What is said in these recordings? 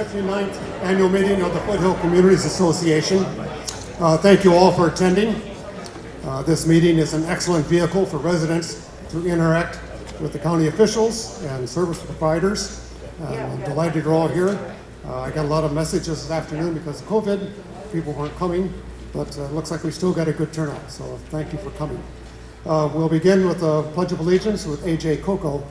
59th Annual Meeting of the Foothill Communities Association. Thank you all for attending. This meeting is an excellent vehicle for residents to interact with the county officials and service providers. I'm delighted you're all here. I got a lot of messages this afternoon because of COVID. People weren't coming, but it looks like we still got a good turnout, so thank you for coming. We'll begin with the Pledge of Allegiance with A.J. Coco.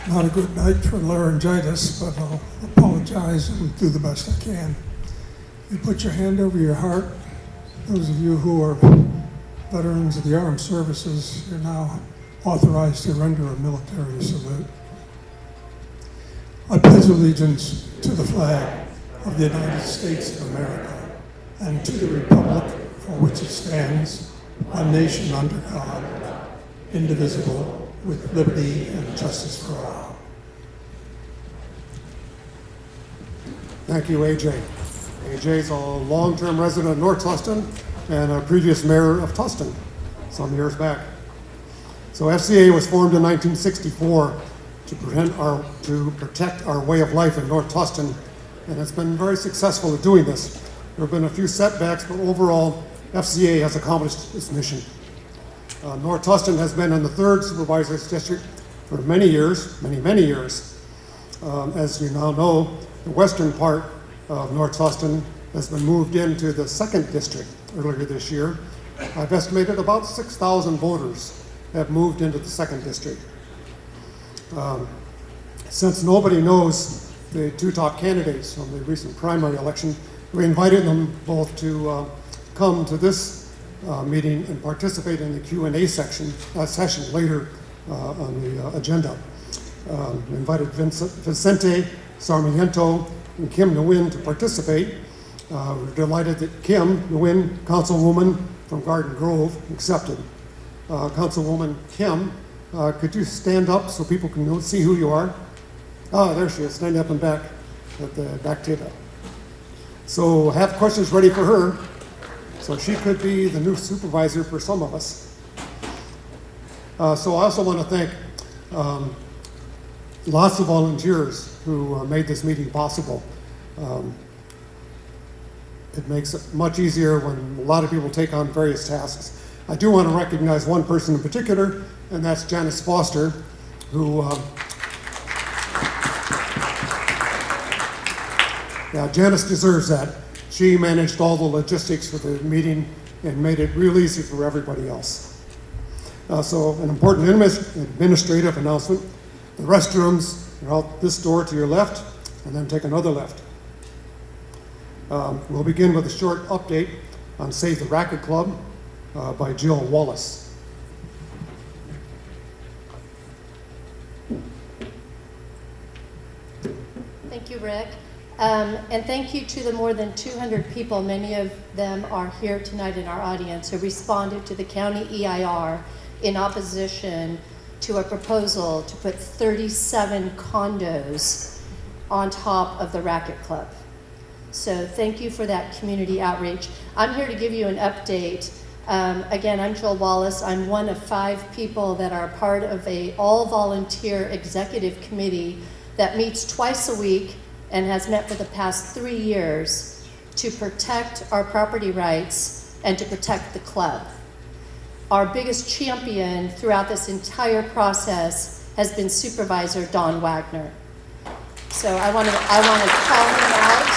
Not a good night for laryngitis, but I'll apologize and do the best I can. You put your hand over your heart. Those of you who are veterans of the armed services, you're now authorized to render a military salute. I pledge allegiance to the flag of the United States of America and to the republic for which it stands, one nation under God, indivisible, with liberty and justice for all. Thank you, AJ. AJ is a long-term resident of North Tustin and a previous mayor of Tustin some years back. So FCA was formed in 1964 to protect our way of life in North Tustin, and it's been very successful at doing this. There have been a few setbacks, but overall, FCA has accomplished its mission. North Tustin has been in the 3rd Supervisor's District for many years, many years. As you now know, the western part of North Tustin has been moved into the 2nd District earlier this year. I've estimated about 6,000 voters have moved into the 2nd District. Since nobody knows the two top candidates from the recent primary election, we invited them both to come to this meeting and participate in the Q&A session later on the agenda. We invited Vicente Sarmiento and Kim Nguyen to participate. We're delighted that Kim Nguyen, Councilwoman from Garden Grove, accepted. Councilwoman Kim, could you stand up so people can see who you are? Oh, there she is, standing up and back at the back table. So have questions ready for her. So she could be the new supervisor for some of us. So I also want to thank lots of volunteers who made this meeting possible. It makes it much easier when a lot of people take on various tasks. I do want to recognize one person in particular, and that's Janice Foster, who Janice deserves that. She managed all the logistics for the meeting and made it real easy for everybody else. So an important administrative announcement. The restrooms are out this door to your left, and then take another left. We'll begin with a short update on Save the Racket Club by Jill Wallace. Thank you, Rick. And thank you to the more than 200 people, many of them are here tonight in our audience, who responded to the county EIR in opposition to a proposal to put 37 condos on top of the Racket Club. So thank you for that community outreach. I'm here to give you an update. Again, I'm Jill Wallace. I'm one of 5 people that are part of a all-volunteer executive committee that meets twice a week and has met for the past 3 years to protect our property rights and to protect the club. Our biggest champion throughout this entire process has been Supervisor Don Wagner. So I want to call him out.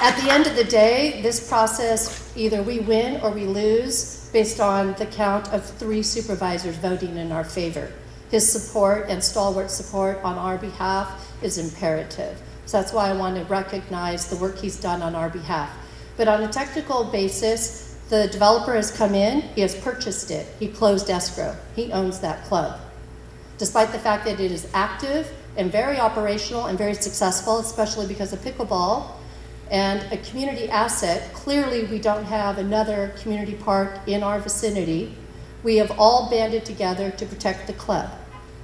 At the end of the day, this process, either we win or we lose based on the count of 3 supervisors voting in our favor. His support and stalwart support on our behalf is imperative. So that's why I want to recognize the work he's done on our behalf. But on a technical basis, the developer has come in, he has purchased it, he closed escrow, he owns that club. Despite the fact that it is active and very operational and very successful, especially because of pickleball and a community asset, clearly we don't have another community park in our vicinity. We have all banded together to protect the club.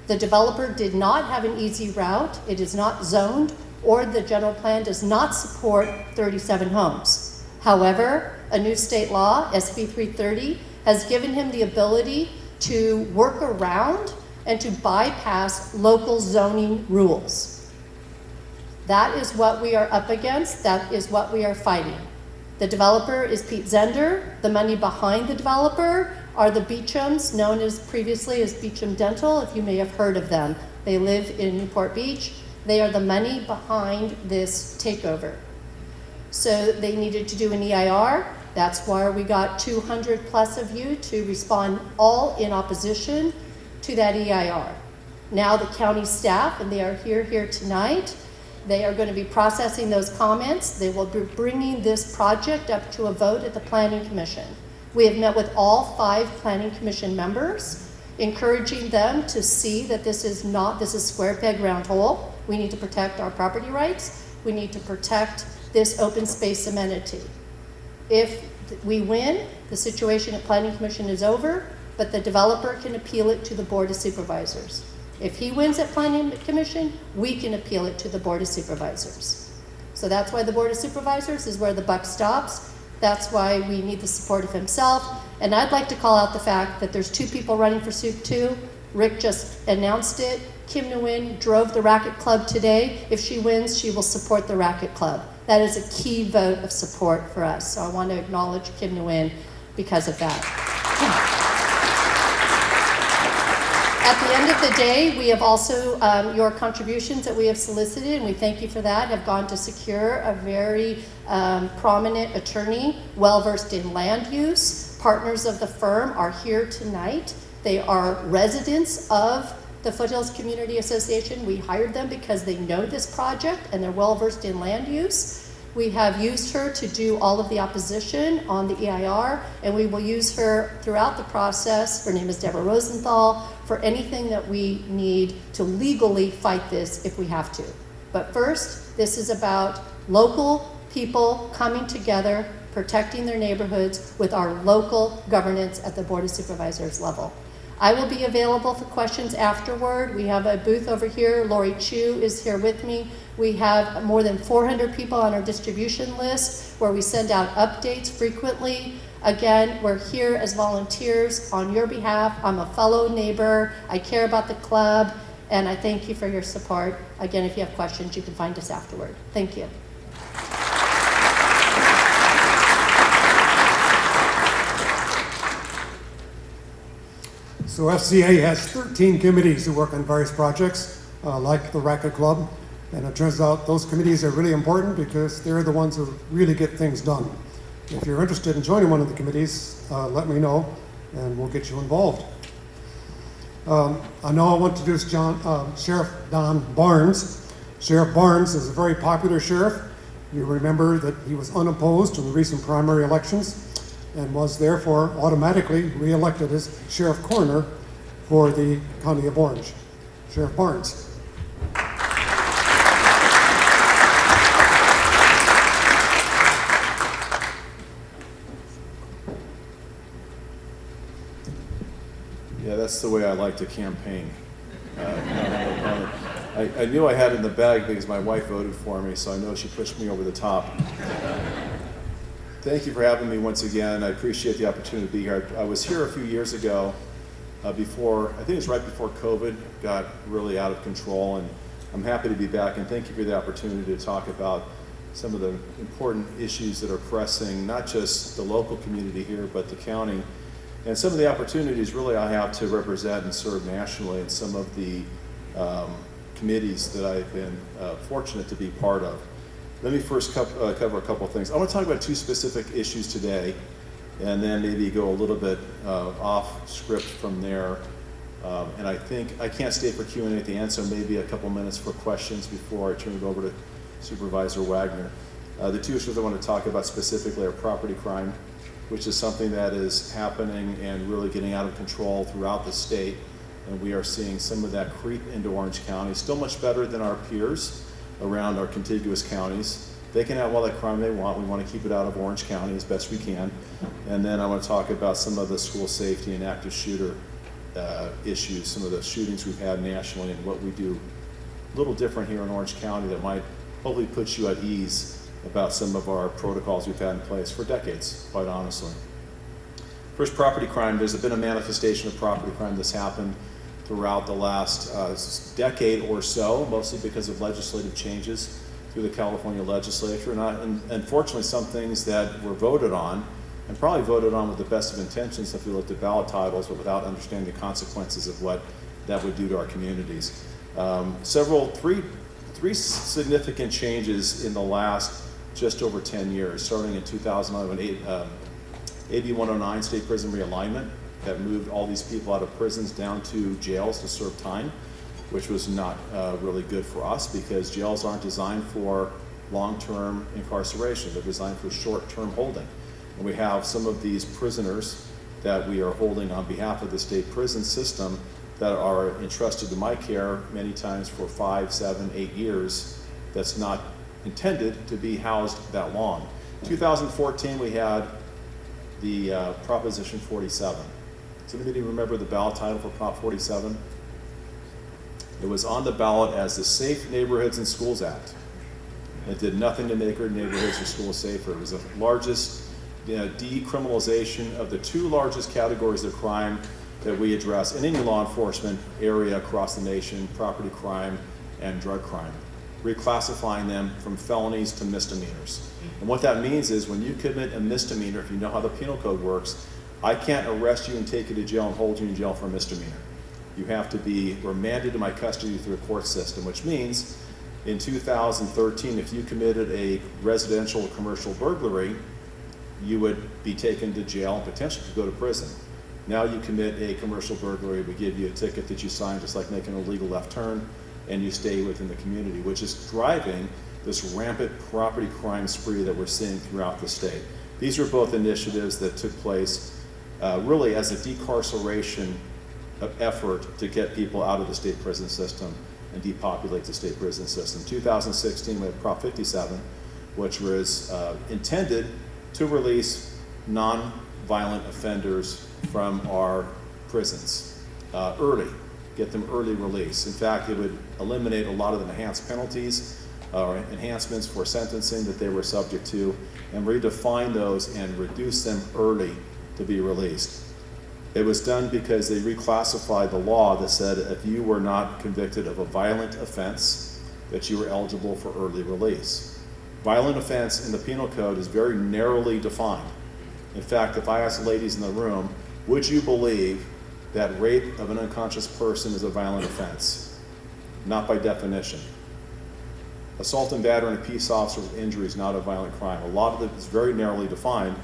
The developer did not have an easy route. It is not zoned, or the general plan does not support 37 homes. However, a new state law, SB 330, has given him the ability to work around and to bypass local zoning rules. That is what we are up against. That is what we are fighting. The developer is Pete Zender. The money behind the developer are the Beechams, known as previously as Beecham Dental, if you may have heard of them. They live in Newport Beach. They are the money behind this takeover. So they needed to do an EIR. That's why we got 200 plus of you to respond, all in opposition to that EIR. Now the county staff, and they are here tonight, they are going to be processing those comments. They will be bringing this project up to a vote at the Planning Commission. We have met with all 5 Planning Commission members, encouraging them to see that this is square peg round hole. We need to protect our property rights. We need to protect this open space amenity. If we win, the situation at Planning Commission is over, but the developer can appeal it to the Board of Supervisors. If he wins at Planning Commission, we can appeal it to the Board of Supervisors. So that's why the Board of Supervisors is where the buck stops. That's why we need the support of himself. And I'd like to call out the fact that there's 2 people running for Soup 2. Rick just announced it. Kim Nguyen drove the Racquet Club today. If she wins, she will support the Racquet Club. That is a key vote of support for us. So I want to acknowledge Kim Nguyen because of that. At the end of the day, we have also, your contributions that we have solicited, and we thank you for that, have gone to secure a very prominent attorney, well-versed in land use. Partners of the firm are here tonight. They are residents of the Foothills Community Association. We hired them because they know this project and they're well-versed in land use. We have used her to do all of the opposition on the EIR, and we will use her throughout the process. Her name is Deborah Rosenthal, for anything that we need to legally fight this if we have to. But first, this is about local people coming together, protecting their neighborhoods with our local governance at the Board of Supervisors level. I will be available for questions afterward. We have a booth over here. Lori Chu is here with me. We have more than 400 people on our distribution list where we send out updates frequently. Again, we're here as volunteers on your behalf. I'm a fellow neighbor. I care about the club, and I thank you for your support. Again, if you have questions, you can find us afterward. Thank you. So FCA has 13 committees who work on various projects, like the Racquet Club. And it turns out those committees are really important because they're the ones who really get things done. If you're interested in joining one of the committees, let me know and we'll get you involved. I know I want to introduce Sheriff Don Barnes. Sheriff Barnes is a very popular sheriff. You remember that he was unopposed in the recent primary elections and was therefore automatically re-elected as Sheriff Coroner for the County of Orange. Sheriff Barnes. Yeah, that's the way I like to campaign. I knew I had it in the bag because my wife voted for me, so I know she pushed me over the top. Thank you for having me once again. I appreciate the opportunity to be here. I was here a few years ago, I think it was right before COVID got really out of control, and I'm happy to be back, and thank you for the opportunity to talk about some of the important issues that are pressing, not just the local community here, but the county, and some of the opportunities really I have to represent and serve nationally in some of the committees that I've been fortunate to be part of. Let me first cover a couple of things. I want to talk about 2 specific issues today, and then maybe go a little bit off script from there. And I think I can't stay for Q&A at the end, so maybe a couple minutes for questions before I turn it over to Supervisor Wagner. The 2 issues I want to talk about specifically are property crime, which is something that is happening and really getting out of control throughout the state. And we are seeing some of that creep into Orange County, still much better than our peers around our contiguous counties. They can have all that crime they want. We want to keep it out of Orange County as best we can. And then I want to talk about some of the school safety and active shooter issues, some of the shootings we've had nationally and what we do a little different here in Orange County that might hopefully put you at ease about some of our protocols we've had in place for decades, quite honestly. First, property crime. There's been a manifestation of property crime that's happened throughout the last decade or so, mostly because of legislative changes through the California legislature. And unfortunately, some things that were voted on, and probably voted on with the best of intentions if we looked at ballot titles, but without understanding the consequences of what that would do to our communities. Three significant changes in the last just over 10 years, starting in 2011, AB 109, state prison realignment, that moved all these people out of prisons down to jails to serve time, which was not really good for us because jails aren't designed for long-term incarceration. They're designed for short-term holding. And we have some of these prisoners that we are holding on behalf of the state prison system that are entrusted to my care many times for 5, 7, 8 years. That's not intended to be housed that long. 2014, we had the Proposition 47. Does anybody remember the ballot title for Prop 47? It was on the ballot as the Safe Neighborhoods and Schools Act. It did nothing to make our neighborhoods or schools safer. It was the largest decriminalization of the two largest categories of crime that we address in any law enforcement area across the nation: property crime and drug crime, reclassifying them from felonies to misdemeanors. And what that means is when you commit a misdemeanor, if you know how the penal code works, I can't arrest you and take you to jail and hold you in jail for a misdemeanor. You have to be remanded to my custody through a court system, which means in 2013, if you committed a residential or commercial burglary, you would be taken to jail and potentially go to prison. Now you commit a commercial burglary, we give you a ticket that you sign, just like making a legal left turn, and you stay within the community, which is driving this rampant property crime spree that we're seeing throughout the state. These are both initiatives that took place really as a decarceration effort to get people out of the state prison system and depopulate the state prison system. 2016, we had Prop 57, which was intended to release non-violent offenders from our prisons early, get them early release. In fact, it would eliminate a lot of the enhanced penalties or enhancements for sentencing that they were subject to and redefine those and reduce them early to be released. It was done because they reclassified the law that said if you were not convicted of a violent offense, that you were eligible for early release. Violent offense in the penal code is very narrowly defined. In fact, if I ask ladies in the room, would you believe that rape of an unconscious person is a violent offense? Not by definition. Assault and battery on a peace officer with injury is not a violent crime. A lot of it is very narrowly defined,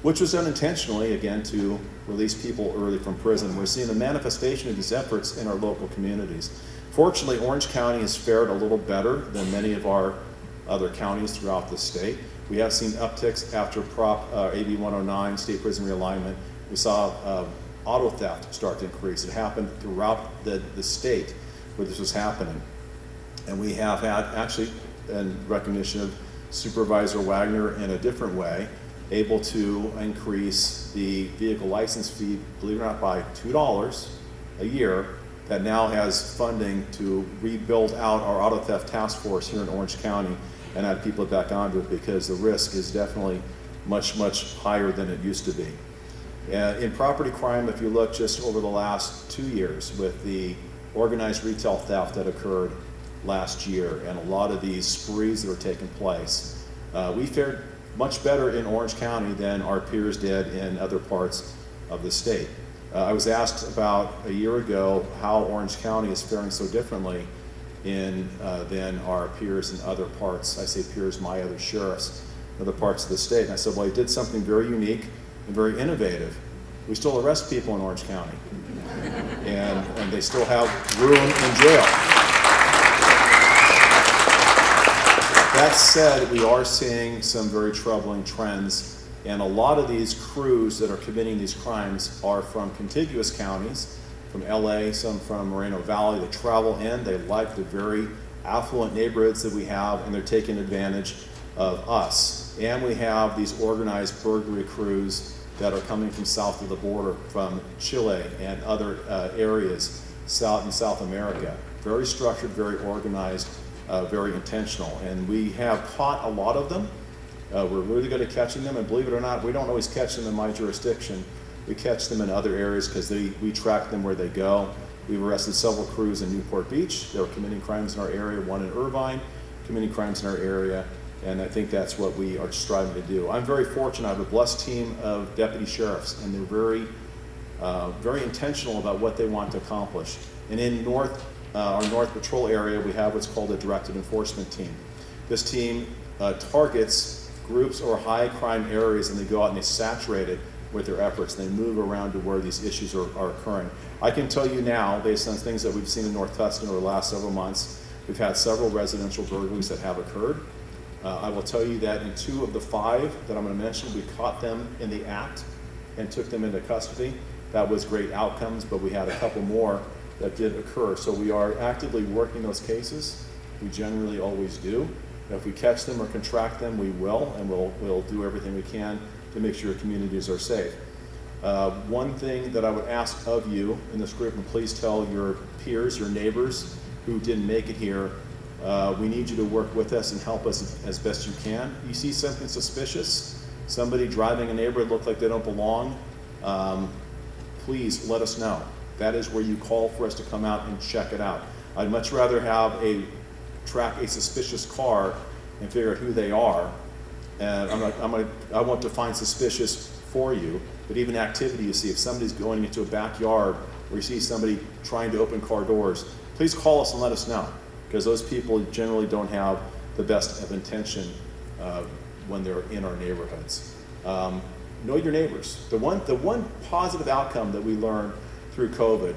which was done intentionally, again, to release people early from prison. We're seeing a manifestation of these efforts in our local communities. Fortunately, Orange County has fared a little better than many of our other counties throughout the state. We have seen upticks after Prop AB 109, state prison realignment. We saw auto theft start to increase. It happened throughout the state where this was happening. And we have had, actually, in recognition of Supervisor Wagner in a different way, able to increase the vehicle license fee, believe it or not, by $2 a year. That now has funding to rebuild out our auto theft task force here in Orange County and add people back onto it because the risk is definitely much, much higher than it used to be. In property crime, if you look just over the last 2 years with the organized retail theft that occurred last year and a lot of these sprees that are taking place, we fared much better in Orange County than our peers did in other parts of the state. I was asked about a year ago how Orange County is faring so differently than our peers in other parts. I say peers, my other sheriffs, other parts of the state. And I said, well, he did something very unique and very innovative. We still arrest people in Orange County, and they still have room in jail. That said, we are seeing some very troubling trends, and a lot of these crews that are committing these crimes are from contiguous counties, from LA, some from Moreno Valley. They travel in, they like the very affluent neighborhoods that we have, and they're taking advantage of us. And we have these organized burglary crews that are coming from south of the border, from Chile and other areas in South America. Very structured, very organized, very intentional. And we have caught a lot of them. We're really good at catching them, and believe it or not, we don't always catch them in my jurisdiction. We catch them in other areas because we track them where they go. We've arrested several crews in Newport Beach. They were committing crimes in our area, one in Irvine, committing crimes in our area, and I think that's what we are striving to do. I'm very fortunate. I have a blessed team of deputy sheriffs, and they're very intentional about what they want to accomplish. And in our North Patrol area, we have what's called a directed enforcement team. This team targets groups or high crime areas, and they go out and they saturate it with their efforts. They move around to where these issues are occurring. I can tell you now, based on things that we've seen in North Tustin over the last several months, we've had several residential burglaries that have occurred. I will tell you that in 2 of the 5 that I'm going to mention, we caught them in the act and took them into custody. That was great outcomes, but we had a couple more that did occur. So we are actively working those cases. We generally always do. If we catch them or contract them, we will, and we'll do everything we can to make sure communities are safe. One thing that I would ask of you in this group, and please tell your peers, your neighbors who didn't make it here, we need you to work with us and help us as best you can. You see something suspicious, somebody driving a neighborhood look like they don't belong, please let us know. That is where you call for us to come out and check it out. I'd much rather track a suspicious car and figure out who they are. And I won't define suspicious for you, but even activity you see, if somebody's going into a backyard or you see somebody trying to open car doors, please call us and let us know, because those people generally don't have the best of intention when they're in our neighborhoods. Know your neighbors. The one positive outcome that we learned through COVID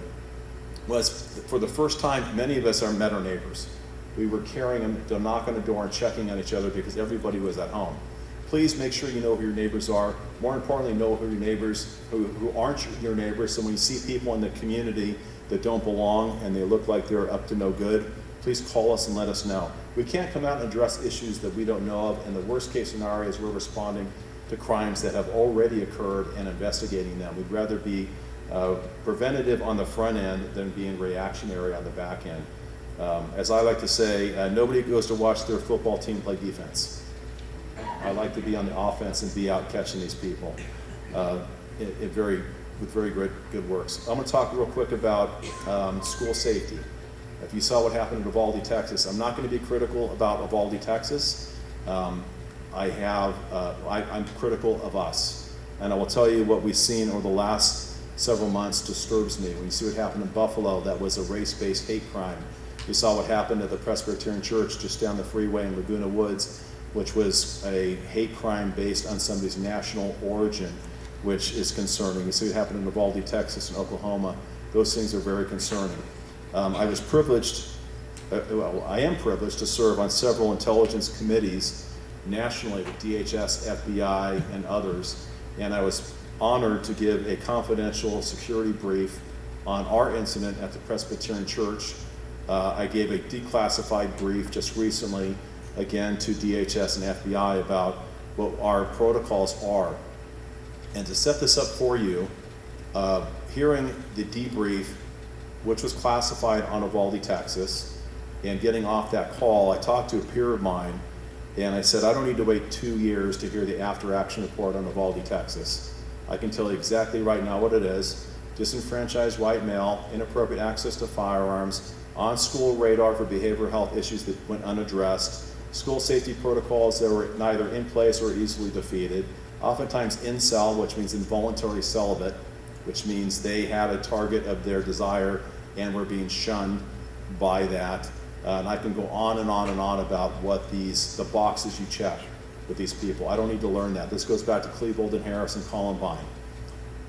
was, for the first time, many of us met our neighbors. We were carrying them to knock on the door and checking on each other because everybody was at home. Please make sure you know who your neighbors are. More importantly, know who your neighbors, who aren't your neighbors. So when you see people in the community that don't belong and they look like they're up to no good, please call us and let us know. We can't come out and address issues that we don't know of, and the worst case scenario is we're responding to crimes that have already occurred and investigating them. We'd rather be preventative on the front end than being reactionary on the back end. As I like to say, nobody goes to watch their football team play defense. I like to be on the offense and be out catching these people with very good works. I'm going to talk real quick about school safety. If you saw what happened in Uvalde, Texas, I'm not going to be critical about Uvalde, Texas. I'm critical of us. And I will tell you what we've seen over the last several months disturbs me. When you see what happened in Buffalo, that was a race-based hate crime. You saw what happened at the Presbyterian Church just down the freeway in Laguna Woods, which was a hate crime based on somebody's national origin, which is concerning. You see what happened in Uvalde, Texas, and Oklahoma. Those things are very concerning. I was privileged, I am privileged to serve on several intelligence committees nationally with DHS, FBI, and others, and I was honored to give a confidential security brief on our incident at the Presbyterian Church. I gave a declassified brief just recently, again, to DHS and FBI about what our protocols are. And to set this up for you, hearing the debrief, which was classified on Uvalde, Texas, and getting off that call, I talked to a peer of mine, and I said, I don't need to wait 2 years to hear the after-action report on Uvalde, Texas. I can tell you exactly right now what it is: disenfranchised white male, inappropriate access to firearms, on school radar for behavioral health issues that went unaddressed, school safety protocols that were neither in place or easily defeated, oftentimes incel, which means involuntary celibate, which means they had a target of their desire and were being shunned by that. And I can go on and on and on about what the boxes you check with these people. I don't need to learn that. This goes back to Cleveland and Harris and Columbine.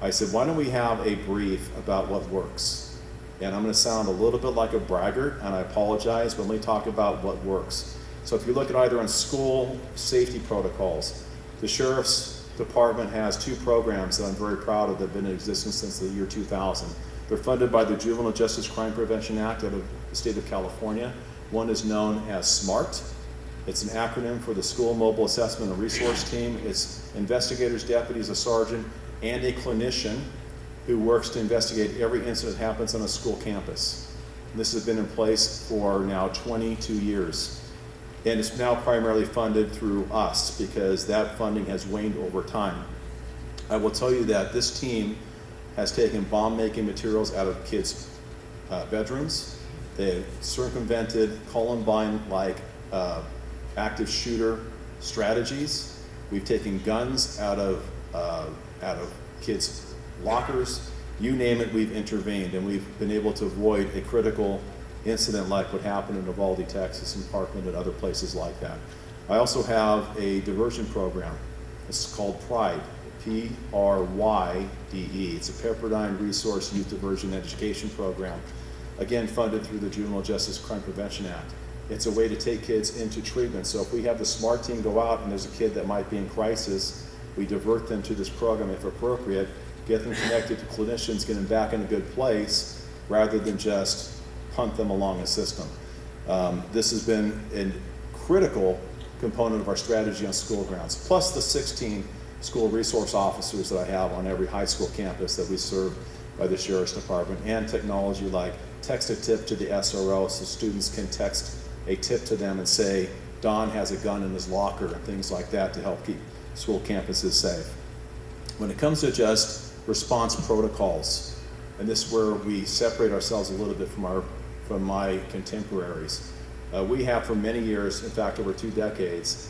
I said, why don't we have a brief about what works? And I'm going to sound a little bit like a braggart, and I apologize, but let me talk about what works. So if you look at either on school safety protocols, the Sheriff's Department has 2 programs that I'm very proud of that have been in existence since the year 2000. They're funded by the Juvenile Justice Crime Prevention Act out of the state of California. One is known as SMART. It's an acronym for the School Mobile Assessment and Resource Team. It's investigators, deputies, a sergeant, and a clinician who works to investigate every incident that happens on a school campus. And this has been in place for now 22 years. And it's now primarily funded through us because that funding has waned over time. I will tell you that this team has taken bomb-making materials out of kids' bedrooms. They've circumvented Columbine-like active shooter strategies. We've taken guns out of kids' lockers. You name it, we've intervened, and we've been able to avoid a critical incident like what happened in Uvalde, Texas, and Parkland and other places like that. I also have a diversion program. It's called PRYDE, P-R-Y-D-E. It's a Pepperdine Resource Youth Diversion Education Program, again funded through the Juvenile Justice Crime Prevention Act. It's a way to take kids into treatment. So if we have the SMART team go out and there's a kid that might be in crisis, we divert them to this program if appropriate, get them connected to clinicians, get them back in a good place, rather than just punt them along a system. This has been a critical component of our strategy on school grounds, plus the 16 school resource officers that I have on every high school campus that we serve by the Sheriff's Department, and technology like text a tip to the SRO so students can text a tip to them and say, Don has a gun in his locker, and things like that to help keep school campuses safe. When it comes to just response protocols, and this is where we separate ourselves a little bit from my contemporaries. We have for many years, in fact over 2 decades,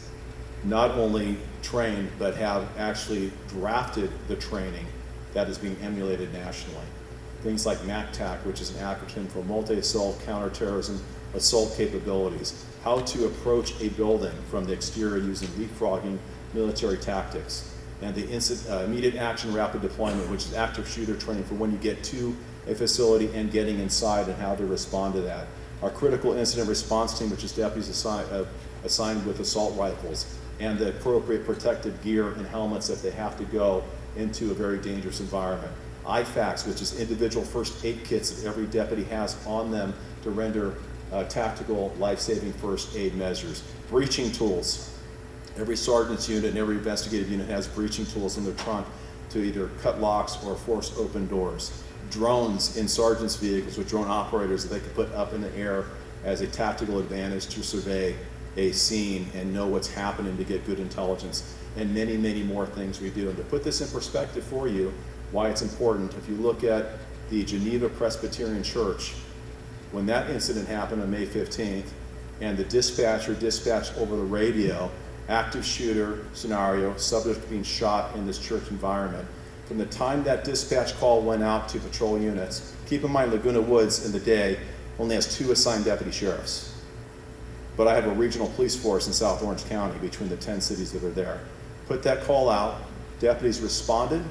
not only trained, but have actually drafted the training that is being emulated nationally. Things like MACTAC, which is an acronym for Multi-Assault Counterterrorism Assault Capabilities. How to approach a building from the exterior using leapfrogging military tactics. And the immediate action rapid deployment, which is active shooter training for when you get to a facility and getting inside and how to respond to that. Our critical incident response team, which is deputies assigned with assault rifles, and the appropriate protective gear and helmets if they have to go into a very dangerous environment. IFACs, which is individual first aid kits that every deputy has on them to render tactical life-saving first aid measures. Breaching tools. Every sergeant's unit and every investigative unit has breaching tools in their trunk to either cut locks or force open doors. Drones in sergeants' vehicles with drone operators that they can put up in the air as a tactical advantage to survey a scene and know what's happening to get good intelligence, and many, many more things we do. And to put this in perspective for you, why it's important, if you look at the Geneva Presbyterian Church, when that incident happened on May 15th, and the dispatcher dispatched over the radio, active shooter scenario, subject being shot in this church environment. From the time that dispatch call went out to patrol units, keep in mind Laguna Woods in the day only has 2 assigned deputy sheriffs. But I have a regional police force in South Orange County between the 10 cities that are there. Put that call out, deputies responded,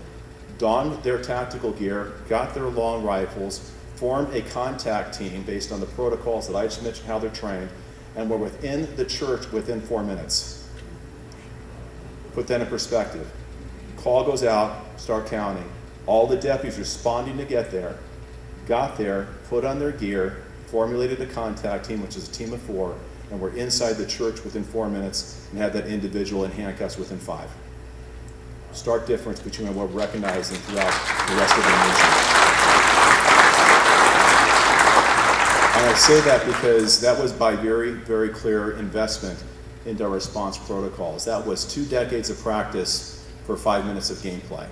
donned their tactical gear, got their long rifles, formed a contact team based on the protocols that I just mentioned, how they're trained, and were within the church within 4 minutes. Put that in perspective. Call goes out, start counting. All the deputies responding to get there, got there, put on their gear, formulated a contact team, which is a team of 4, and were inside the church within 4 minutes and had that individual in handcuffs within 5. Stark difference between what we're recognizing throughout the rest of the nation. And I say that because that was by very, very clear investment into our response protocols. That was 2 decades of practice for 5 minutes of gameplay.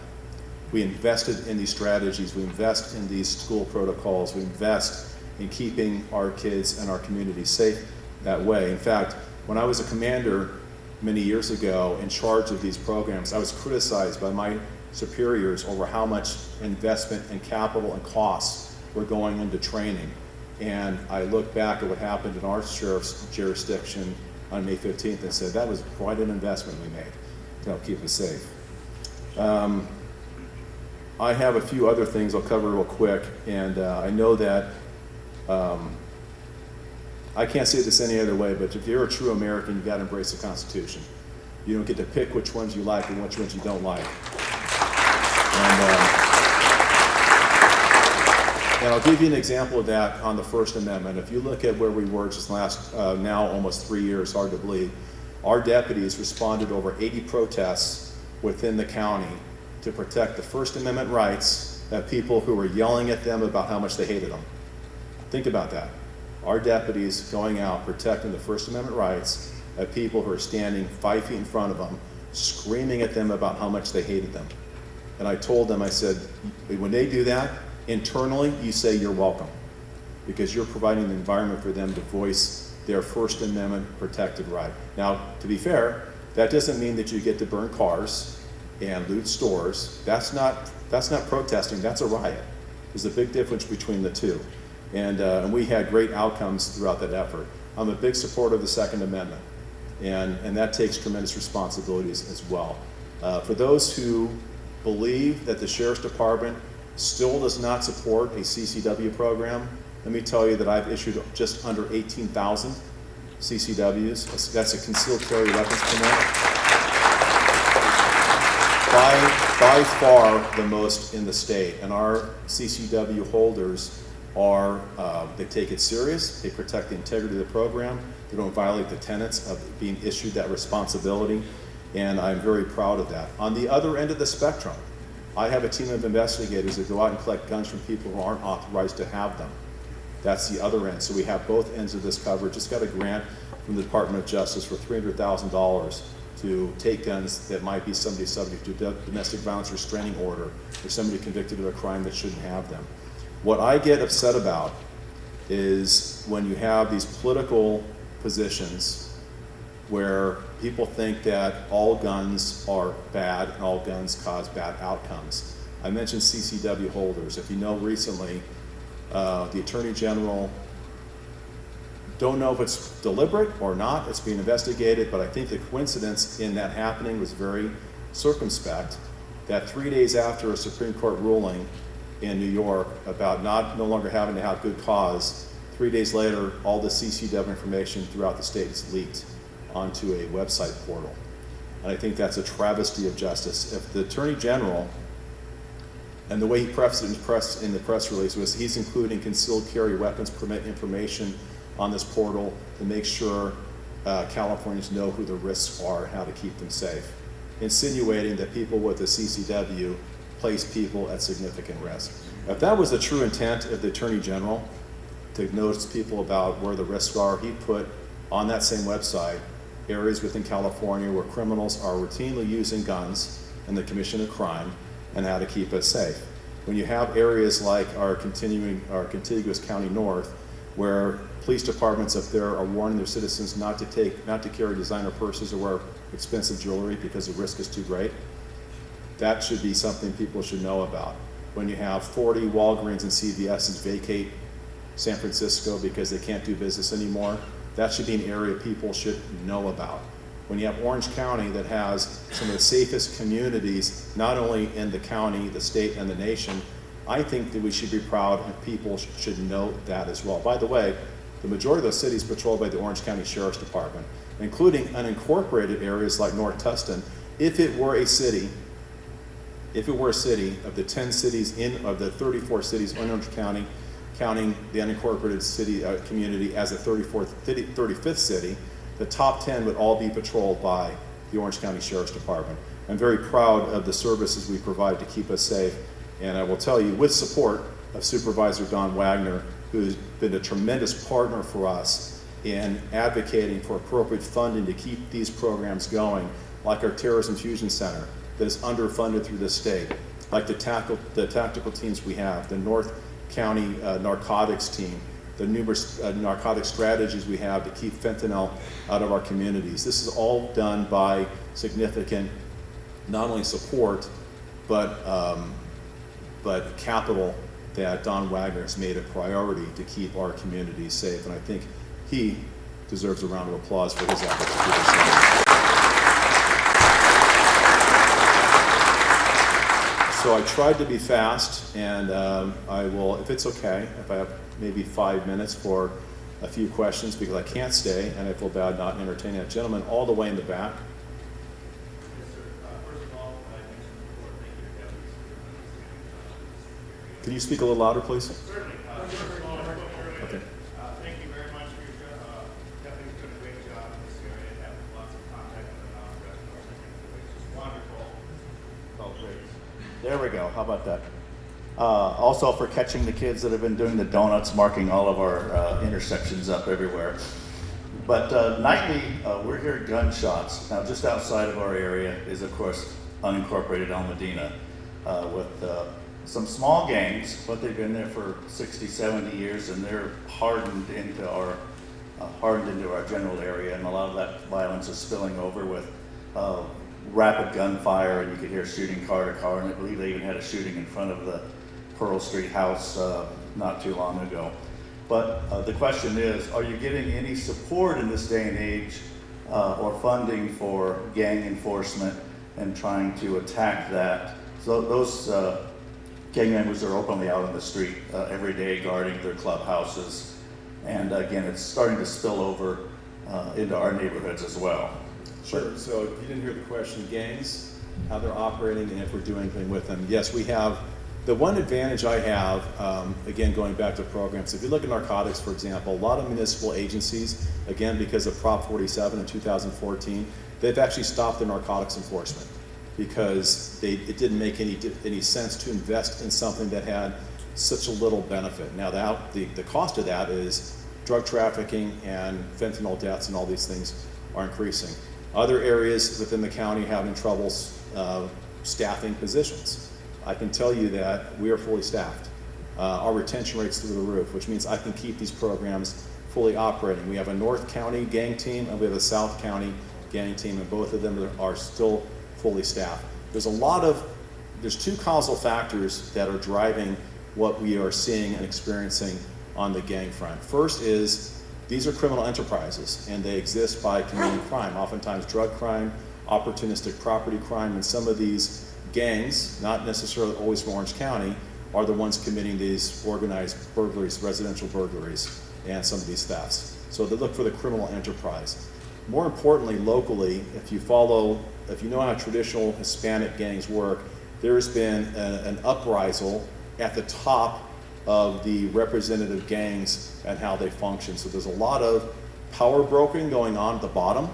We invested in these strategies, we invest in these school protocols, we invest in keeping our kids and our community safe that way. In fact, when I was a commander many years ago in charge of these programs, I was criticized by my superiors over how much investment and capital and costs were going into training. And I look back at what happened in our sheriff's jurisdiction on May 15th and said that was quite an investment we made to help keep us safe. I have a few other things I'll cover real quick, and I know that I can't say this any other way, but if you're a true American, you've got to embrace the Constitution. You don't get to pick which ones you like and which ones you don't like. And I'll give you an example of that on the First Amendment. If you look at where we were just last, now almost 3 years, hard to believe, our deputies responded to over 80 protests within the county to protect the First Amendment rights of people who were yelling at them about how much they hated them. Think about that. Our deputies going out protecting the First Amendment rights of people who are standing 5 feet in front of them, screaming at them about how much they hated them. And I told them, I said, when they do that, internally, you say you're welcome, because you're providing an environment for them to voice their First Amendment protected right. Now, to be fair, that doesn't mean that you get to burn cars and loot stores. That's not protesting, that's a riot. There's a big difference between the two. And we had great outcomes throughout that effort. I'm a big supporter of the Second Amendment, and that takes tremendous responsibilities as well. For those who believe that the Sheriff's Department still does not support a CCW program, let me tell you that I've issued just under 18,000 CCWs. That's a concealed carry weapons permit. By far the most in the state. And our CCW holders are, they take it serious, they protect the integrity of the program, they don't violate the tenets of being issued that responsibility, and I'm very proud of that. On the other end of the spectrum, I have a team of investigators that go out and collect guns from people who aren't authorized to have them. That's the other end. So we have both ends of this coverage. Just got a grant from the Department of Justice for $300,000 to take guns that might be somebody subject to domestic violence restraining order, or somebody convicted of a crime that shouldn't have them. What I get upset about is when you have these political positions where people think that all guns are bad and all guns cause bad outcomes. I mentioned CCW holders. If you know, recently, the Attorney General, don't know if it's deliberate or not, it's being investigated, but I think the coincidence in that happening was very circumspect, that 3 days after a Supreme Court ruling in New York about no longer having to have good cause, 3 days later, all the CCW information throughout the state is leaked onto a website portal. And I think that's a travesty of justice. If the Attorney General, and the way he prefaced it in the press release was he's including concealed carry weapons permit information on this portal to make sure Californians know who the risks are and how to keep them safe, insinuating that people with the CCW place people at significant risk. If that was the true intent of the Attorney General, to notice people about where the risks are, he put on that same website areas within California where criminals are routinely using guns in the commission of crime and how to keep us safe. When you have areas like our contiguous county north, where police departments up there are warning their citizens not to carry designer purses or wear expensive jewelry because the risk is too great, that should be something people should know about. When you have 40 Walgreens and CVS's vacate San Francisco because they can't do business anymore, that should be an area people should know about. When you have Orange County that has some of the safest communities, not only in the county, the state, and the nation, I think that we should be proud and people should know that as well. By the way, the majority of those cities patrolled by the Orange County Sheriff's Department, including unincorporated areas like North Tustin. If it were a city of the 10 cities of the 34 cities in Orange County, counting the unincorporated city community as a 35th city, the top 10 would all be patrolled by the Orange County Sheriff's Department. I'm very proud of the services we provide to keep us safe, and I will tell you, with support of Supervisor Don Wagner, who's been a tremendous partner for us in advocating for appropriate funding to keep these programs going, like our Terrorism Fusion Center that is underfunded through the state, like the tactical teams we have, the North County narcotics team, the numerous narcotic strategies we have to keep fentanyl out of our communities. This is all done by significant, not only support, but capital that Don Wagner has made a priority to keep our communities safe. And I think he deserves a round of applause for his efforts to keep us safe. So I tried to be fast, and I will, if it's okay, if I have maybe 5 minutes for a few questions, because I can't stay, and I feel bad not entertaining that gentleman all the way in the back. Yes, sir. First of all, I mentioned before, thank you to deputies for Can you speak a little louder, please? Certainly. First of all, Okay. thank you very much for your job. Deputies doing a great job in this area and have lots of contact with the non-residents. It's just wonderful. Oh, great. There we go. How about that? Also for catching the kids that have been doing the donuts, marking all of our intersections up everywhere. But nightly, we're hearing gunshots. Now, just outside of our area is, of course, unincorporated El Medina, with some small gangs, but they've been there for 60, 70 years, and they're hardened into our general area, and a lot of that violence is spilling over with rapid gunfire, and you could hear shooting car to car, and I believe they even had a shooting in front of the Pearl Street house not too long ago. But the question is, are you getting any support in this day and age or funding for gang enforcement and trying to attack that? So those gang members are openly out on the street every day guarding their clubhouses. And again, it's starting to spill over into our neighborhoods as well. Sure. So if you didn't hear the question, gangs, how they're operating, and if we're doing anything with them. Yes, we have. The one advantage I have, again, going back to programs, if you look at narcotics, for example, a lot of municipal agencies, again, because of Prop 47 in 2014, they've actually stopped the narcotics enforcement because it didn't make any sense to invest in something that had such a little benefit. Now, the cost of that is drug trafficking and fentanyl deaths, and all these things are increasing. Other areas within the county having troubles staffing positions. I can tell you that we are fully staffed. Our retention rate's through the roof, which means I can keep these programs fully operating. We have a North County gang team and we have a South County gang team, and both of them are still fully staffed. There's two causal factors that are driving what we are seeing and experiencing on the gang front. First is, these are criminal enterprises and they exist by committing crime, oftentimes drug crime, opportunistic property crime, and some of these gangs, not necessarily always from Orange County, are the ones committing these organized burglaries, residential burglaries, and some of these thefts. So they look for the criminal enterprise. More importantly, locally, if you know how traditional Hispanic gangs work, there's been an uprisal at the top of the representative gangs and how they function. So there's a lot of power brokering going on at the bottom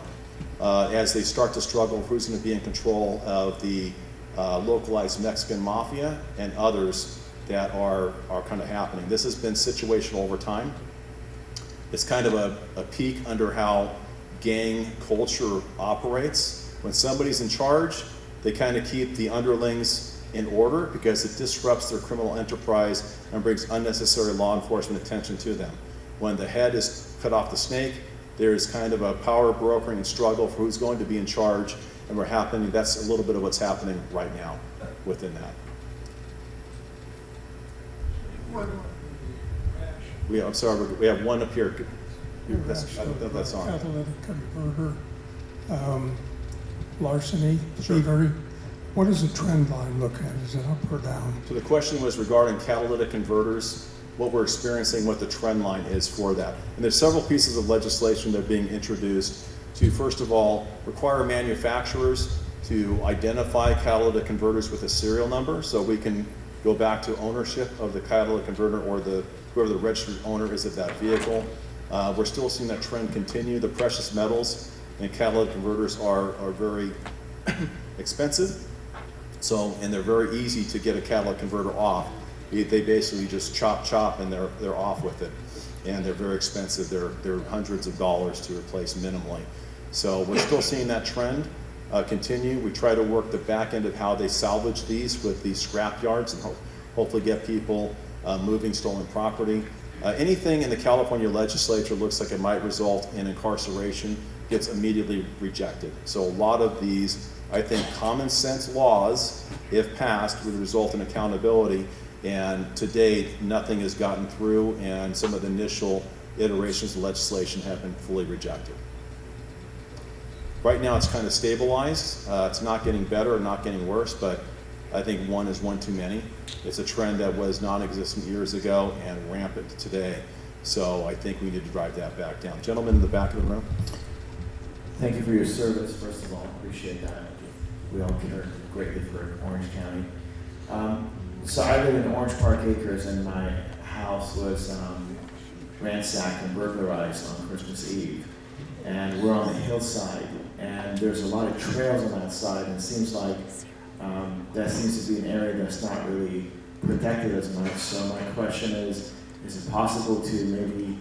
as they start to struggle who's going to be in control of the localized Mexican mafia and others that are kind of happening. This has been situational over time. It's kind of a peek under how gang culture operates. When somebody's in charge, they kind of keep the underlings in order because it disrupts their criminal enterprise and brings unnecessary law enforcement attention to them. When the head is cut off the snake, there's kind of a power brokering and struggle for who's going to be in charge, and that's a little bit of what's happening right now within that. I'm sorry, we have one up here. That's on. Catalytic converter, larceny, thievery. What does the trend line look at? Is it up or down? So the question was regarding catalytic converters, what we're experiencing, what the trend line is for that. And there's several pieces of legislation that are being introduced to, first of all, require manufacturers to identify catalytic converters with a serial number so we can go back to ownership of the catalytic converter or whoever the registered owner is of that vehicle. We're still seeing that trend continue. The precious metals and catalytic converters are very expensive. And they're very easy to get a catalytic converter off. They basically just chop, and they're off with it. And they're very expensive. They're hundreds of dollars to replace minimally. So we're still seeing that trend continue. We try to work the back end of how they salvage these with these scrap yards and hopefully get people moving stolen property. Anything in the California legislature looks like it might result in incarceration gets immediately rejected. So a lot of these, I think, common sense laws, if passed, would result in accountability. And to date, nothing has gotten through, and some of the initial iterations of legislation have been fully rejected. Right now, it's kind of stabilized. It's not getting better or not getting worse, but I think one is one too many. It's a trend that was non-existent years ago and rampant today. So I think we need to drive that back down. Gentlemen in the back of the room. Thank you for your service, first of all. Appreciate that. We all care greatly for Orange County. So I live in Orange Park Acres, and my house was ransacked and burglarized on Christmas Eve. And we're on the hillside, and there's a lot of trails on that side, and it seems like that seems to be an area that's not really protected as much. So my question is it possible to maybe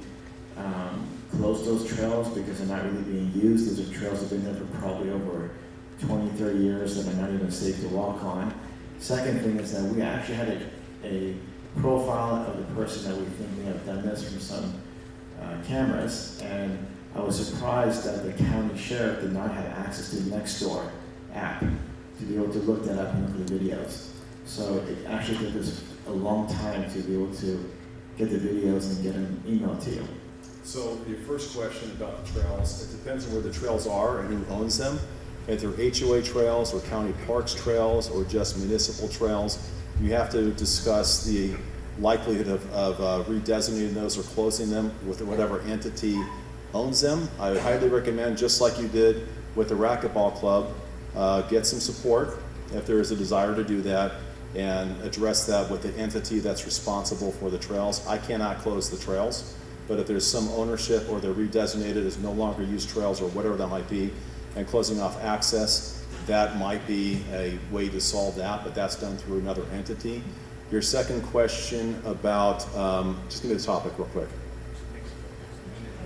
close those trails because they're not really being used. Those are trails that have been there for probably over 20, 30 years that are not even safe to walk on. Second thing is that we actually had a profile of the person that we think may have done this from some cameras, and I was surprised that the county sheriff did not have access to the Nextdoor app to be able to look that up and look at the videos. So it actually took us a long time to be able to get the videos and get them emailed to you. So your first question about the trails, it depends on where the trails are and who owns them. If they're HOA trails or county parks trails or just municipal trails, you have to discuss the likelihood of redesignating those or closing them with whatever entity owns them. I would highly recommend, just like you did with the racquetball club, get some support if there is a desire to do that and address that with the entity that's responsible for the trails. I cannot close the trails, but if there's some ownership or they're redesignated as no longer used trails or whatever that might be, and closing off access, that might be a way to solve that, but that's done through another entity. Your second question about, just give me the topic real quick.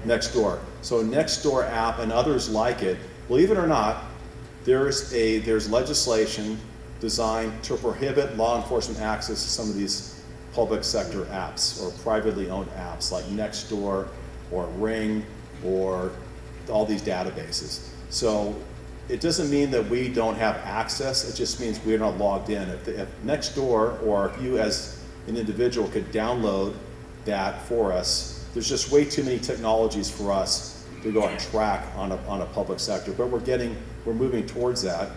Nextdoor. So Nextdoor app and others like it, believe it or not, there's legislation designed to prohibit law enforcement access to some of these public sector apps or privately owned apps like Nextdoor or Ring or all these databases. So it doesn't mean that we don't have access, it just means we're not logged in. If Nextdoor or if you as an individual could download that for us, there's just way too many technologies for us to go and track on a public sector, but we're moving towards that.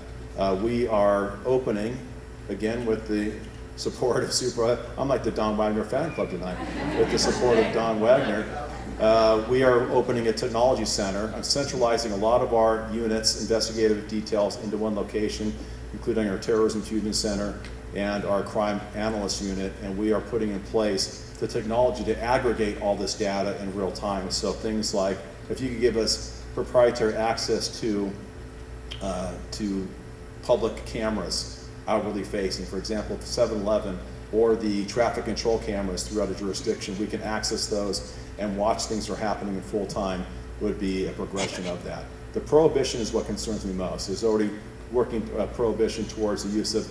We are opening, again with the support of I'm like the Don Wagner fan club tonight, with the support of Don Wagner. We are opening a technology center. I'm centralizing a lot of our units, investigative details into one location, including our terrorism fusion center and our crime analyst unit, and we are putting in place the technology to aggregate all this data in real time. So things like, if you could give us proprietary access to public cameras outwardly facing, for example, 7-Eleven or the traffic control cameras throughout a jurisdiction, we can access those and watch things that are happening in full time, would be a progression of that. The prohibition is what concerns me most. There's already working prohibition towards the use of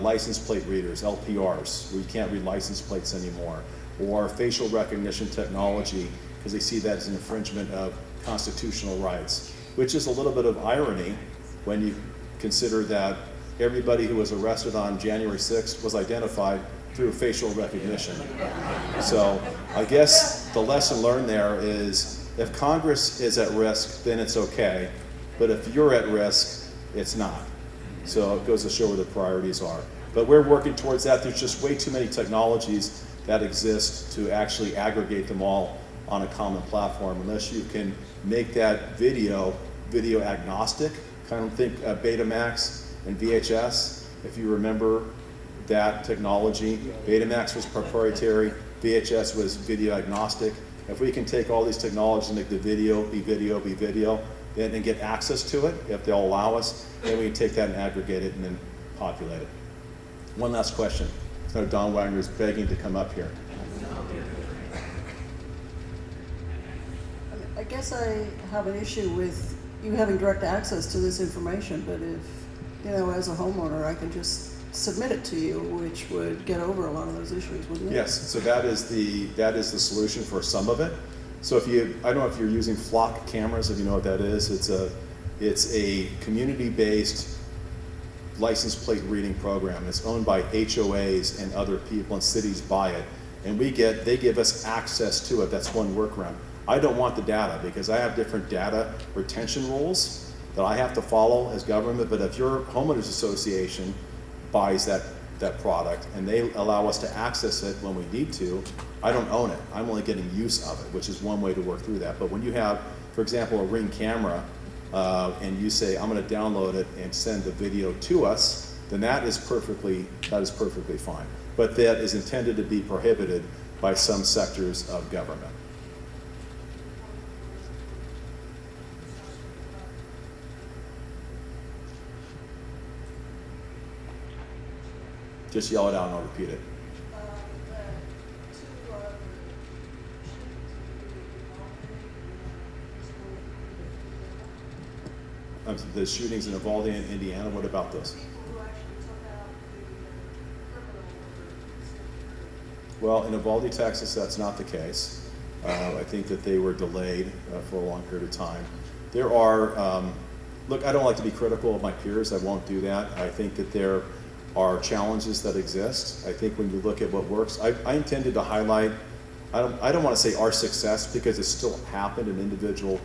license plate readers, LPRs, where you can't read license plates anymore, or facial recognition technology, because they see that as an infringement of constitutional rights, which is a little bit of irony when you consider that everybody who was arrested on January 6th was identified through facial recognition. So I guess the lesson learned there is if Congress is at risk, then it's okay, but if you're at risk, it's not. So it goes to show where the priorities are. But we're working towards that. There's just way too many technologies that exist to actually aggregate them all on a common platform, unless you can make that video agnostic. Kind of think Betamax and VHS, if you remember that technology. Betamax was proprietary, VHS was video agnostic. If we can take all these technologies and make the video be video, then get access to it, if they'll allow us, then we can take that and aggregate it and then populate it. One last question. So Don Wagner is begging to come up here. I guess I have an issue with you having direct access to this information, but if, as a homeowner, I can just submit it to you, which would get over a lot of those issues, wouldn't it? Yes, so that is the solution for some of it. So I don't know if you're using flock cameras, if you know what that is. It's a community-based license plate reading program. It's owned by HOAs and other people, and cities buy it. And they give us access to it. That's one workaround. I don't want the data because I have different data retention rules that I have to follow as government, but if your homeowners association buys that product and they allow us to access it when we need to, I don't own it. I'm only getting use of it, which is one way to work through that. But when you have, for example, a Ring camera, and you say, I'm going to download it and send the video to us, then that is perfectly fine. But that is intended to be prohibited by some sectors of government. Just yell it out and I'll repeat it. the shootings in Uvalde and Indiana. What about those? Well, in Uvalde, Texas, that's not the case. I think that they were delayed for a long period of time. There are, look, I don't like to be critical of my peers. I won't do that. I think that there are challenges that exist. I think when you look at what works, I intended to highlight, I don't want to say our success because it still happened. An individual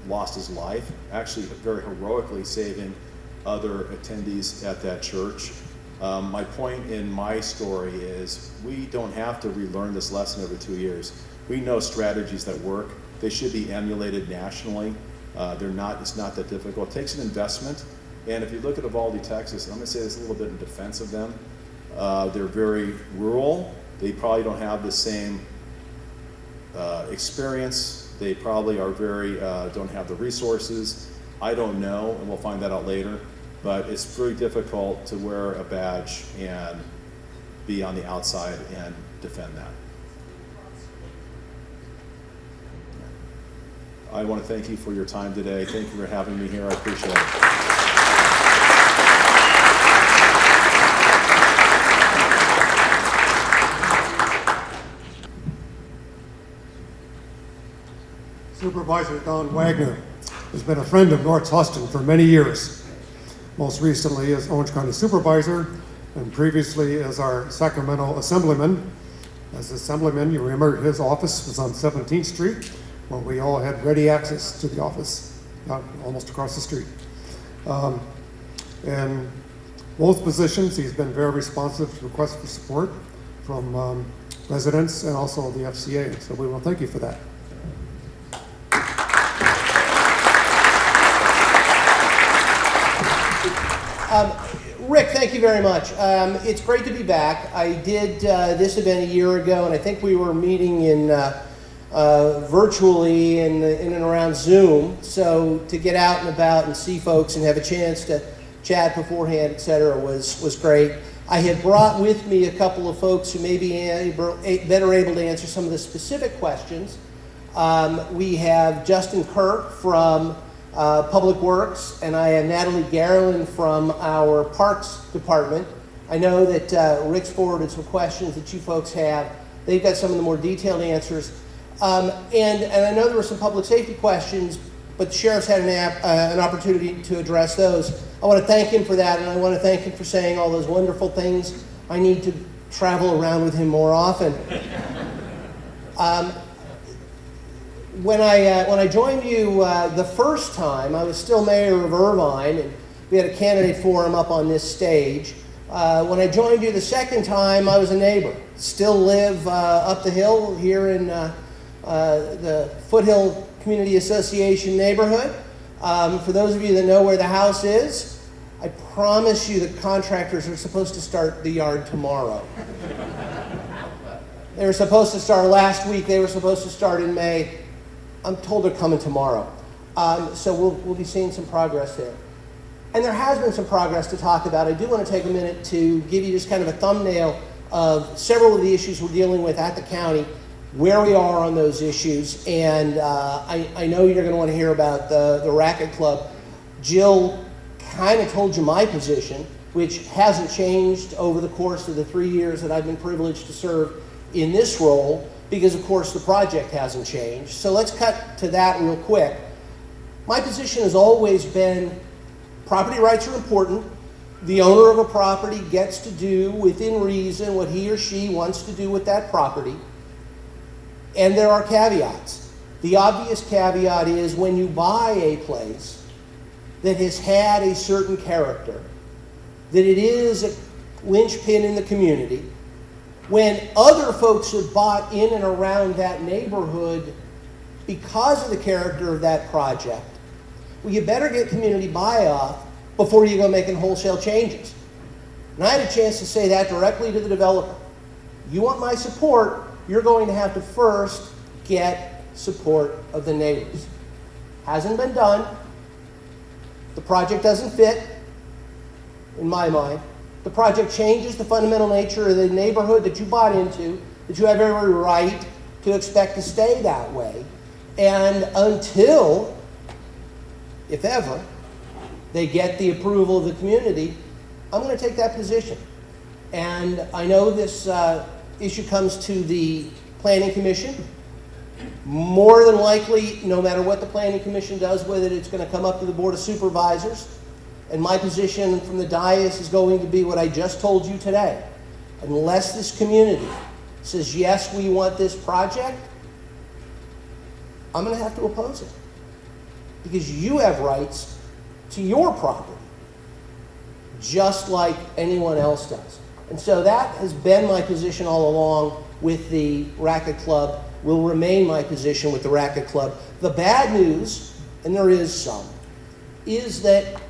lost his life, actually very heroically saving other attendees at that church. My point in my story is we don't have to relearn this lesson every 2 years. We know strategies that work. They should be emulated nationally. It's not that difficult. It takes an investment. And if you look at Uvalde, Texas, and I'm going to say this a little bit in defense of them, they're very rural. They probably don't have the same experience. They probably are don't have the resources. I don't know, and we'll find that out later. But it's very difficult to wear a badge and be on the outside and defend that. I want to thank you for your time today. Thank you for having me here. I appreciate it. Supervisor Don Wagner has been a friend of North Tustin for many years. Most recently as Orange County Supervisor and previously as our Sacramento Assemblyman. As Assemblyman, you remember his office was on 17th Street, where we all had ready access to the office, almost across the street. And both positions, he's been very responsive to requests for support from residents and also the FCA. So we want to thank you for that. Rick, thank you very much. It's great to be back. I did this event a year ago, and I think we were meeting in virtually in and around Zoom. So to get out and about and see folks and have a chance to chat beforehand, et cetera, was great. I had brought with me a couple of folks who may be better able to answer some of the specific questions. We have Justin Kirk from Public Works, and I have Natalie Garland from our Parks Department. I know that Rick's forwarded some questions that you folks have. They've got some of the more detailed answers. And I know there were some public safety questions, but the sheriff's had an opportunity to address those. I want to thank him for that, and I want to thank him for saying all those wonderful things. I need to travel around with him more often. When I joined you the first time, I was still mayor of Irvine, and we had a candidate forum up on this stage. When I joined you the second time, I was a neighbor. Still live up the hill here in the Foothill Community Association neighborhood. For those of you that know where the house is, I promise you the contractors are supposed to start the yard tomorrow. They were supposed to start last week. They were supposed to start in May. I'm told they're coming tomorrow. So we'll be seeing some progress there. And there has been some progress to talk about. I do want to take a minute to give you just kind of a thumbnail of several of the issues we're dealing with at the county, where we are on those issues. And I know you're going to want to hear about the Racket Club. Jill kind of told you my position, which hasn't changed over the course of the 3 years that I've been privileged to serve in this role, because of course the project hasn't changed. So let's cut to that real quick. My position has always been property rights are important. The owner of a property gets to do within reason what he or she wants to do with that property. And there are caveats. The obvious caveat is when you buy a place that has had a certain character, that it is a linchpin in the community, when other folks have bought in and around that neighborhood because of the character of that project, well, you better get community buy-off before you go making wholesale changes. And I had a chance to say that directly to the developer. You want my support, you're going to have to first get support of the neighbors. Hasn't been done. The project doesn't fit, in my mind. The project changes the fundamental nature of the neighborhood that you bought into, that you have every right to expect to stay that way. And until, if ever, they get the approval of the community, I'm going to take that position. And I know this issue comes to the Planning Commission. More than likely, no matter what the Planning Commission does with it, it's going to come up to the Board of Supervisors. And my position from the dais is going to be what I just told you today. Unless this community says, yes, we want this project, I'm going to have to oppose it. Because you have rights to your property, just like anyone else does. And so that has been my position all along with the Racquet Club, will remain my position with the Racquet Club. The bad news, and there is some, is that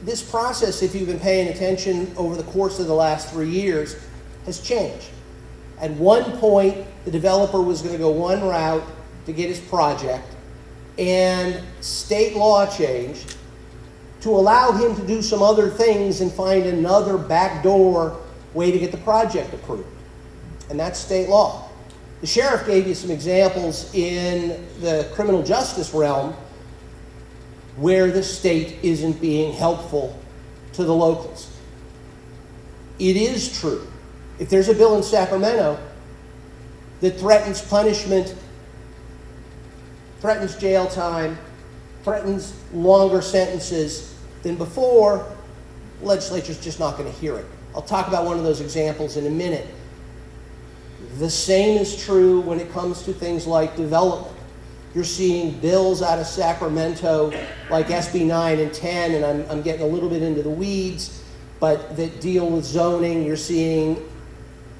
this process, if you've been paying attention over the course of the last 3 years, has changed. At one point, the developer was going to go one route to get his project, and state law changed to allow him to do some other things and find another backdoor way to get the project approved. And that's state law. The sheriff gave you some examples in the criminal justice realm where the state isn't being helpful to the locals. It is true. If there's a bill in Sacramento that threatens punishment, threatens jail time, threatens longer sentences than before, the legislature's just not going to hear it. I'll talk about one of those examples in a minute. The same is true when it comes to things like development. You're seeing bills out of Sacramento like SB 9 and 10, and I'm getting a little bit into the weeds, but that deal with zoning. You're seeing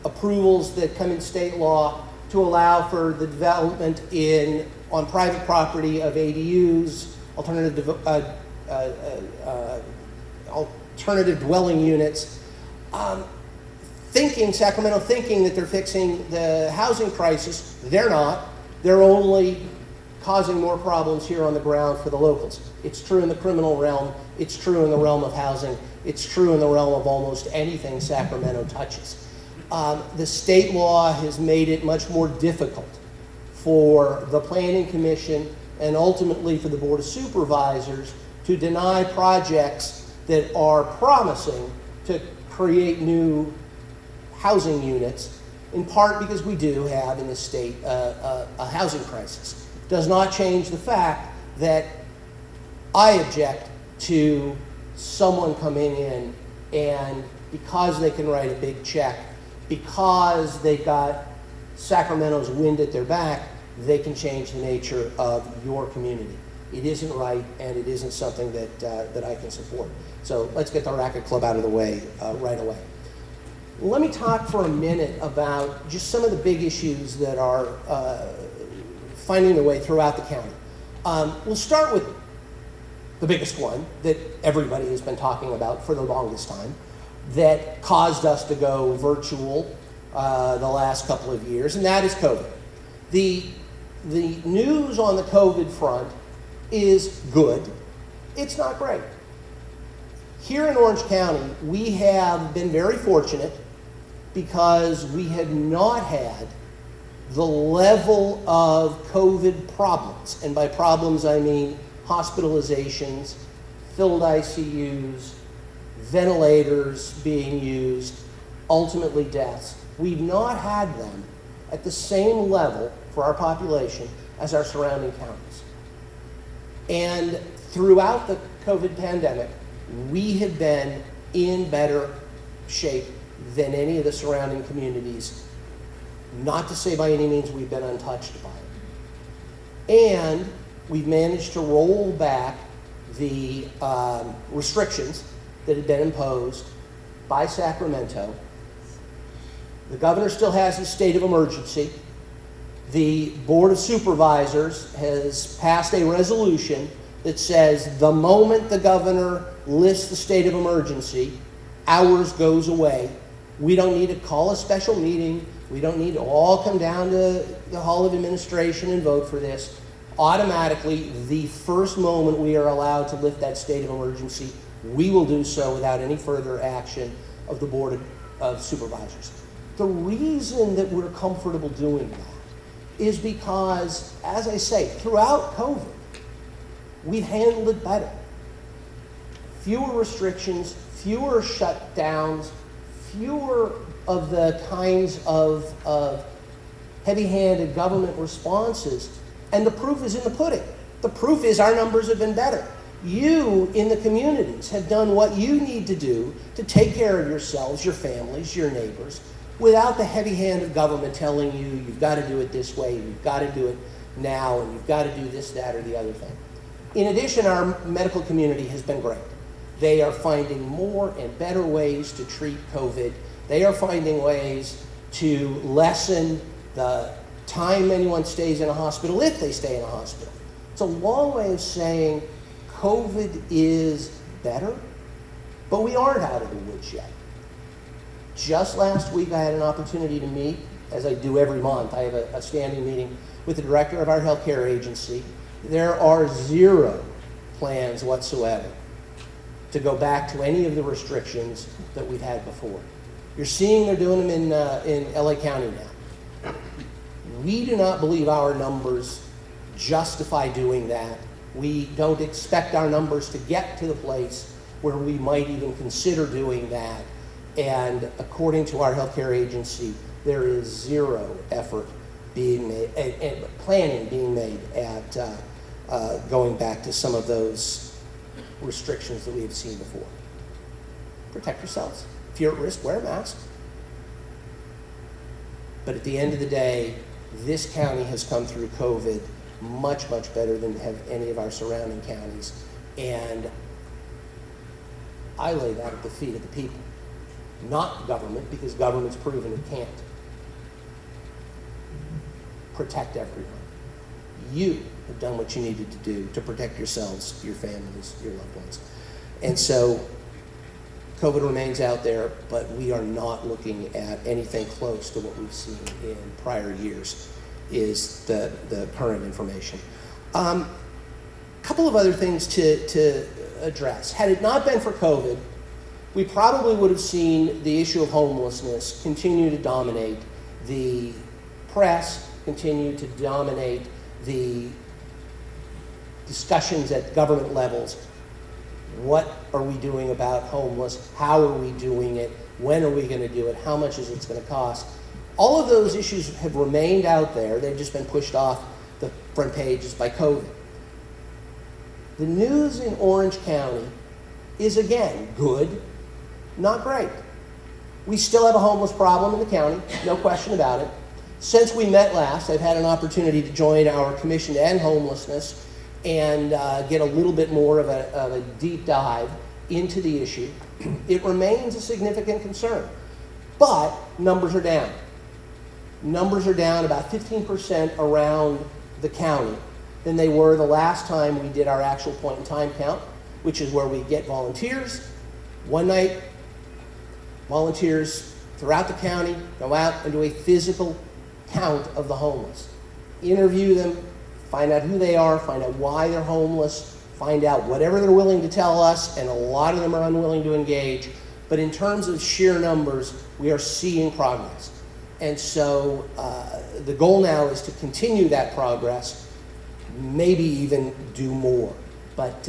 approvals that come in state law to allow for the development on private property of ADUs, alternative dwelling units. Sacramento thinking that they're fixing the housing crisis. They're not. They're only causing more problems here on the ground for the locals. It's true in the criminal realm. It's true in the realm of housing. It's true in the realm of almost anything Sacramento touches. The state law has made it much more difficult for the Planning Commission and ultimately for the Board of Supervisors to deny projects that are promising to create new housing units, in part because we do have in the state a housing crisis. Does not change the fact that I object to someone coming in and because they can write a big check, because they got Sacramento's wind at their back, they can change the nature of your community. It isn't right, and it isn't something that I can support. So let's get the Racquet Club out of the way right away. Let me talk for a minute about just some of the big issues that are finding their way throughout the county. We'll start with the biggest one that everybody has been talking about for the longest time, that caused us to go virtual the last couple of years, and that is COVID. The news on the COVID front is good. It's not great. Here in Orange County, we have been very fortunate because we have not had the level of COVID problems. And by problems, I mean hospitalizations, filled ICUs, ventilators being used, ultimately deaths. We've not had them at the same level for our population as our surrounding counties. And throughout the COVID pandemic, we have been in better shape than any of the surrounding communities. Not to say by any means we've been untouched by it. And we've managed to roll back the restrictions that had been imposed by Sacramento. The governor still has his state of emergency. The Board of Supervisors has passed a resolution that says the moment the governor lifts the state of emergency, ours goes away. We don't need to call a special meeting. We don't need to all come down to the Hall of Administration and vote for this. Automatically, the first moment we are allowed to lift that state of emergency, we will do so without any further action of the Board of Supervisors. The reason that we're comfortable doing that is because, as I say, throughout COVID, we've handled it better. Fewer restrictions, fewer shutdowns, fewer of the kinds of heavy-handed government responses, and the proof is in the pudding. The proof is our numbers have been better. You in the communities have done what you need to do to take care of yourselves, your families, your neighbors, without the heavy hand of government telling you, you've got to do it this way, you've got to do it now, and you've got to do this, that, or the other thing. In addition, our medical community has been great. They are finding more and better ways to treat COVID. They are finding ways to lessen the time anyone stays in a hospital, if they stay in a hospital. It's a long way of saying COVID is better, but we aren't out of the woods yet. Just last week, I had an opportunity to meet, as I do every month. I have a standing meeting with the director of our healthcare agency. There are 0 plans whatsoever to go back to any of the restrictions that we've had before. You're seeing they're doing them in LA County now. We do not believe our numbers justify doing that. We don't expect our numbers to get to the place where we might even consider doing that. And according to our healthcare agency, there is 0 effort being made, and planning being made at going back to some of those restrictions that we have seen before. Protect yourselves. If you're at risk, wear a mask. But at the end of the day, this county has come through COVID much, much better than have any of our surrounding counties. And I lay that at the feet of the people, not government, because government's proven it can't. Protect everyone. You have done what you needed to do to protect yourselves, your families, your loved ones. And so COVID remains out there, but we are not looking at anything close to what we've seen in prior years, is the current information. Couple of other things to address. Had it not been for COVID, we probably would have seen the issue of homelessness continue to dominate the press, continue to dominate the discussions at government levels. What are we doing about homeless? How are we doing it? When are we going to do it? How much is it going to cost? All of those issues have remained out there. They've just been pushed off the front pages by COVID. The news in Orange County is, again, good, not great. We still have a homeless problem in the county, no question about it. Since we met last, I've had an opportunity to join our Commission to End Homelessness and get a little bit more of a deep dive into the issue. It remains a significant concern, but numbers are down. Numbers are down about 15% around the county than they were the last time we did our actual point in time count, which is where we get volunteers. One night, volunteers throughout the county go out and do a physical count of the homeless. Interview them, find out who they are, find out why they're homeless, find out whatever they're willing to tell us, and a lot of them are unwilling to engage. But in terms of sheer numbers, we are seeing progress. And so the goal now is to continue that progress, maybe even do more. But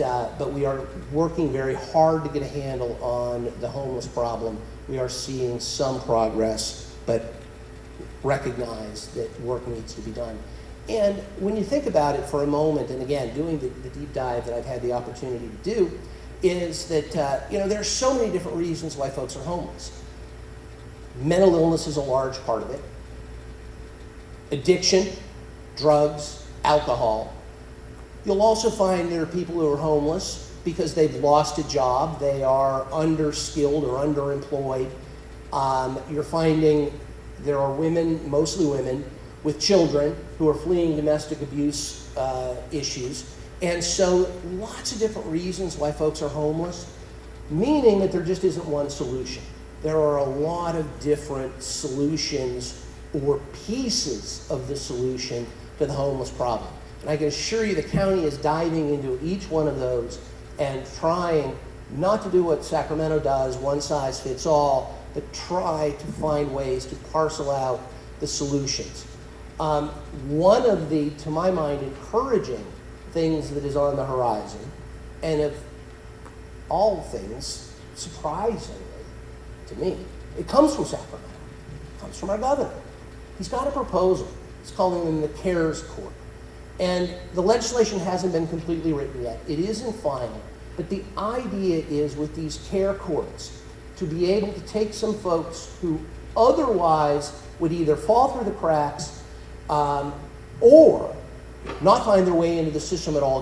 we are working very hard to get a handle on the homeless problem. We are seeing some progress, but recognize that work needs to be done. And when you think about it for a moment, and again, doing the deep dive that I've had the opportunity to do, is that there are so many different reasons why folks are homeless. Mental illness is a large part of it. Addiction, drugs, alcohol. You'll also find there are people who are homeless because they've lost a job, they are underskilled or underemployed. You're finding there are women, mostly women, with children who are fleeing domestic abuse issues. And so lots of different reasons why folks are homeless, meaning that there just isn't one solution. There are a lot of different solutions or pieces of the solution to the homeless problem. And I can assure you the county is diving into each one of those and trying not to do what Sacramento does, one size fits all, but try to find ways to parcel out the solutions. One of the, to my mind, encouraging things that is on the horizon, and of all things, surprisingly to me, it comes from Sacramento. It comes from our governor. He's got a proposal. He's calling them the CARES Court. And the legislation hasn't been completely written yet. It isn't final. But the idea is with these care courts to be able to take some folks who otherwise would either fall through the cracks or not find their way into the system at all,